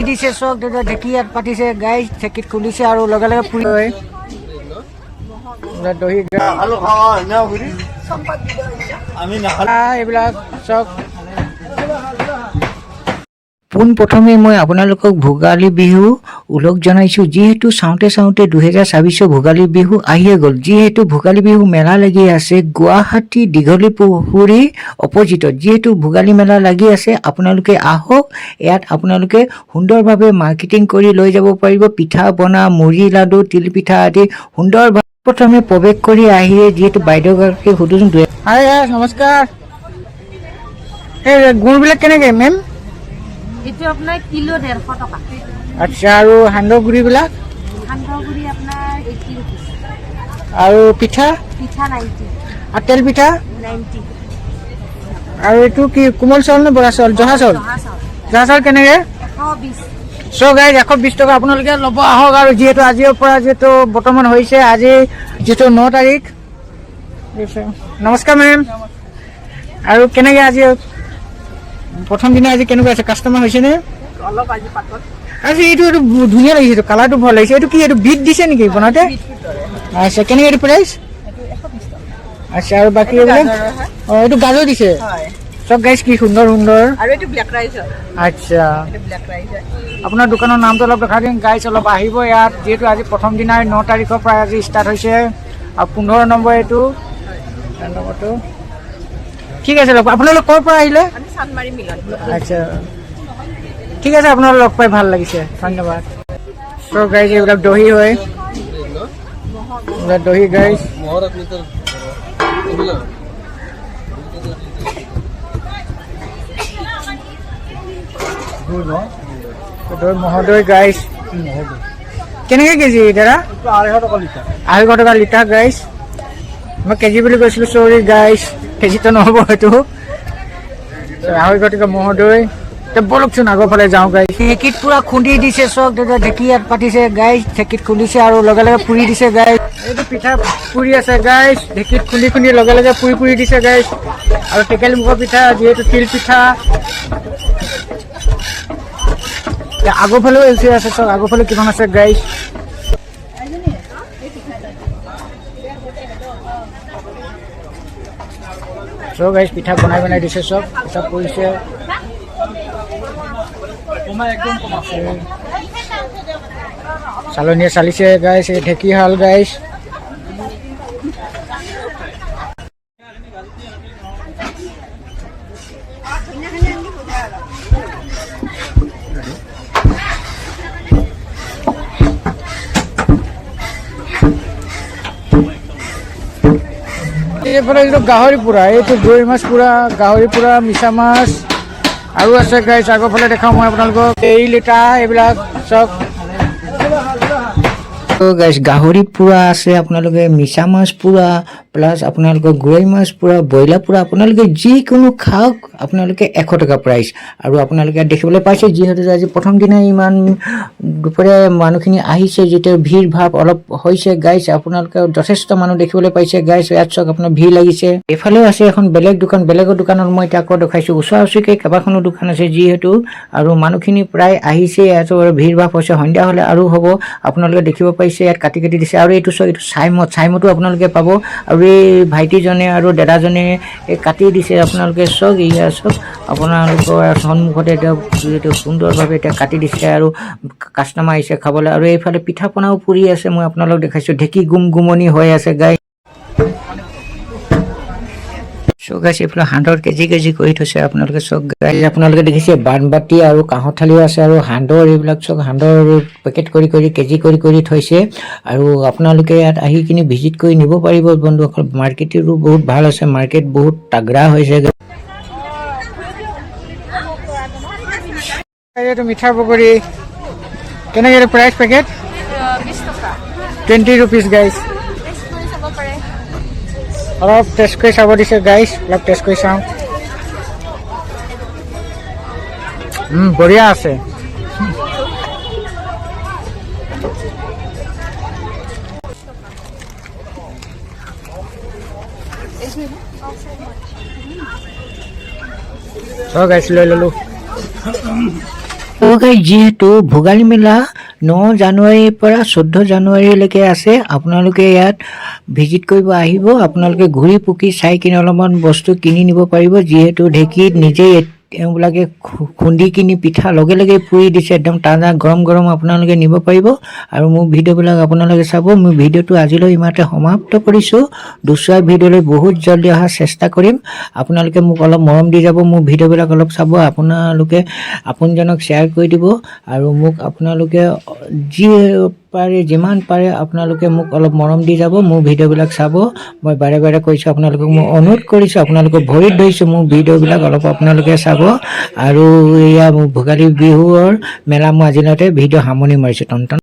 দিছে চক ঢেঁকী ইয়াত পাতিছে গাইজ ঢেঁকীত খুলিছে আৰু লগে লগে পুৰি হয় দহি এইবিলাক চক পোনপ্ৰথমে মই আপোনালোকক ভোগালী বিহু ওলগ জনাইছোঁ যিহেতু চাওঁতে 2024 ভোগালী বিহু আহিয়ে গ'ল যিহেতু ভোগালী বিহু মেলা লাগি আছে গুৱাহাটী দীঘলী পুখুৰী অপজিটত যিহেতু ভোগালী মেলা লাগি আছে আপোনালোকে আহক ইয়াত আপোনালোকে সুন্দৰভাৱে মাৰ্কেটিং কৰি লৈ যাব পাৰিব পিঠা বনা মুড়ি লাডু তিল পিঠা আদি সুন্দৰভাৱে প্ৰথমে প্ৰৱেশ কৰি আহিয়ে যিহেতু বাইদেউগৰাকী সুধোচোন নমস্কাৰ এই গুড়বিলাক কেনেকৈ মেম এইটো আপোনাৰ কিলো 150 টকা আচ্ছা আৰু সান্দহ গুড়িবিলাক সান্দহগুড়ি আপোনাৰ 80 रुपीस আৰু পিঠা পিঠা 90 আৰু তেল পিঠা 90 আৰু এইটো কি কোমল চাউল নে বৰা চাউল জহা চাউল কেনেকৈ 120 চ' গাইজ 120 টকা আপোনালোকে ল'ব আহক আৰু যিহেতু আজিৰ পৰা যিহেতু বৰ্তমান হৈছে আজি যিহেতু 9 তাৰিখ নমস্কাৰ মেম আৰু কেনেকৈ আজি প্ৰথম দিনা আজি কেনেকুৱা আছে কাষ্টমাৰ হৈছেনে অলপ আজি পাতত আজি এইটো ধুনীয়া লাগিছে এইটো কালাৰটো ভাল লাগিছে এইটো কি এইটো বিট দিছে নেকি বনাওঁতে আচ্ছা কেনেকৈ এইটো প্ৰাইচ আচ্ছা আৰু বাকী এইবিলাক অঁ এইটো গাজৰ দিছে চব গাইজ কি সুন্দৰ আৰু এইটো ব্লেক ৰাইচ আচ্ছা ব্লেক ৰাইচ আপোনাৰ দোকানৰ নামটো অলপ দেখাই দিম গাইজ অলপ আহিব ইয়াত যিহেতু আজি প্ৰথম দিনাই 9 তাৰিখৰ পৰা আজি ষ্টাৰ্ট হৈছে আৰু 15 নম্বৰ এইটো নম্বৰটো ঠিক আছে লগ আপোনালোক ক'ৰ পৰা আহিলে চানমাৰী মিলন আচ্ছা ঠিক আছে আপোনালোক লগ পাই ভাল লাগিছে ধন্যবাদ চ' গাইজ এইবিলাক দহি হয় এইবিলাক দহি গাইজ দৈ মহদৈ গাইজ কেনেকৈ কেজি দাদা 250 টকা লিটাৰ গাইজ মই কেজি বুলি কৈছিলোঁ চৰি গাইজ কেজিটো নহ'ব হয়তো 250 টকা মহদৈ বলকচোন আগৰ ফালে যাওঁ গাইজ ঢেঁকীত পুৰা খুন্দি দিছে চক ঢেঁকী ইয়াত পাতিছে গাইজ ঢেঁকীত খুলিছে আৰু লগে লগে পুৰি দিছে গাইজ এইটো পিঠা পুৰি আছে গাইজ ঢেঁকীত খুন্দি লগে লগে পুৰি দিছে গাইজ আৰু টেকেলি মুখৰ পিঠা যিহেতু তিল পিঠা আগৰ ফালেও এলচি আছে চক আগৰ ফালে কিমান আছে গাইজ চব গাইজ পিঠা বনাই দিছে চব পিঠা পৰিছে চালনীয়ে চালিছে গাইজ এই ঢেঁকী হাল গাইজ এইফালে যিটো গাহৰি পোৰা এইটো দৈ মাছ পোৰা গাহৰি পোৰা মিছা মাছ আৰু আছে গাইজ আগৰ ফালে দেখাওঁ মই আপোনালোকক এই লিটাৰ এইবিলাক চব গাইজ গাহৰি পোৰা আছে আপোনালোকে মিছা মাছ পোৰা প্লাছ আপোনালোকৰ গৰৈ মাছ পোৰা ব্ৰইলাৰ পোৰা আপোনালোকে যিকোনো খাওক আপোনালোকে 100 টকা প্ৰাইচ আৰু আপোনালোকে দেখিবলৈ পাইছে যিহেতু আজি প্ৰথম দিনাই ইমান দুপৰীয়া মানুহখিনি আহিছে যেতিয়া ভিৰ ভাৱ অলপ হৈছে গাইজ আপোনালোকে যথেষ্ট মানুহ দেখিবলৈ পাইছে গাইজ ইয়াত চক আপোনাৰ ভিৰ লাগিছে এফালেও আছে এখন বেলেগ দোকান বেলেগৰ দোকানত মই এতিয়া আকৌ দেখাইছোঁ ওচৰা ওচৰিকৈ কেইবাখনো দোকান আছে যিহেতু আৰু মানুহখিনি প্ৰায় আহিছে ইয়াত ভিৰ ভাৱ হৈছে সন্ধিয়া হ'লে আৰু হ'ব আপোনালোকে দেখিব পাইছে ইয়াত কাটি দিছে আৰু এইটো চক এইটো চাইমতো আপোনালোকে পাব আৰু এই ভাইটিজনে আৰু দাদাজনে কাটি দিছে আপোনালোকে চক ইয়া চক আপোনালোকৰ সন্মুখতে এতিয়া সুন্দৰভাৱে এতিয়া কাটি দিছে আৰু কাষ্টমাৰ আহিছে খাবলৈ আৰু এইফালে পিঠা পনাও পুৰি আছে মই আপোনালোকক দেখাইছোঁ ঢেঁকী গুমগুমনি হৈ আছে গাই চক গাইজ এইফালে সান্দহৰ কেজি কৰি থৈছে আপোনালোকে চক গাইজ আপোনালোকে দেখিছে বানবাতি আৰু কাঁহৰ থালিও আছে আৰু সান্দহৰ এইবিলাক চক সান্দহৰ পেকেট কৰি কেজি কৰি থৈছে আৰু আপোনালোকে ইয়াত আহি কিনি ভিজিট কৰি নিব পাৰিব বন্ধুসকল মাৰ্কেটটো বহুত ভাল আছে মাৰ্কেট বহুত তাগৰা হৈছে এইটো মিঠা পকৰি কেনেকৈ প্ৰাইচ পেকেট 20 টকা 20 rupees গাইজ অলপ টেষ্ট কৰি চাব দিছে গাইজ অলপ টেষ্ট কৰি চাওঁ বঢ়িয়া আছে গাইজ লৈ ললো যিহেতু ভোগালী মেলা 9 জানুৱাৰীৰ পৰা 14 জানুৱাৰীলৈকে আছে, আপোনালোকে ইয়াত ভিজিট কৰিব আহিব। আপোনালোকে ঘূৰি পকি চাই কিনে অলপমান বস্তু কিনি নিব পাৰিব। যিহেতু ঢেঁকীত নিজেই তেওঁবিলাকে খুন্দি কিনি পিঠা লগে লগে পুৰি দিছে, একদম তাজা গৰম গৰম আপোনালোকে নিব পাৰিব। আৰু মোৰ ভিডিঅ'বিলাক আপোনালোকে চাব। মোৰ ভিডিঅ'টো আজিলৈ ইমানতে সমাপ্ত কৰিছোঁ। দুচৰা ভিডিঅ'লৈ বহুত জলদি অহাৰ চেষ্টা কৰিম। আপোনালোকে মোক অলপ মৰম দি যাব, মোৰ ভিডিঅ'বিলাক অলপ চাব, আপোনালোকে আপোনজনক শ্বেয়াৰ কৰি দিব। আৰু মোক আপোনালোকে যিমান পাৰে আপোনালোকে মোক অলপ মৰম দি যাব, মোৰ ভিডিঅ'বিলাক চাব। মই বাৰে বাৰে কৈছোঁ, আপোনালোকক মই অনুৰোধ কৰিছোঁ, আপোনালোকক ভৰিত ধৰিছোঁ, মোৰ ভিডিঅ'বিলাক অলপ আপোনালোকে চাব। আৰু এয়া মোৰ ভোগালী বিহুৰ মেলা মই আজিলৈকে ভিডিঅ' সামৰণি মাৰিছোঁ। টন টন।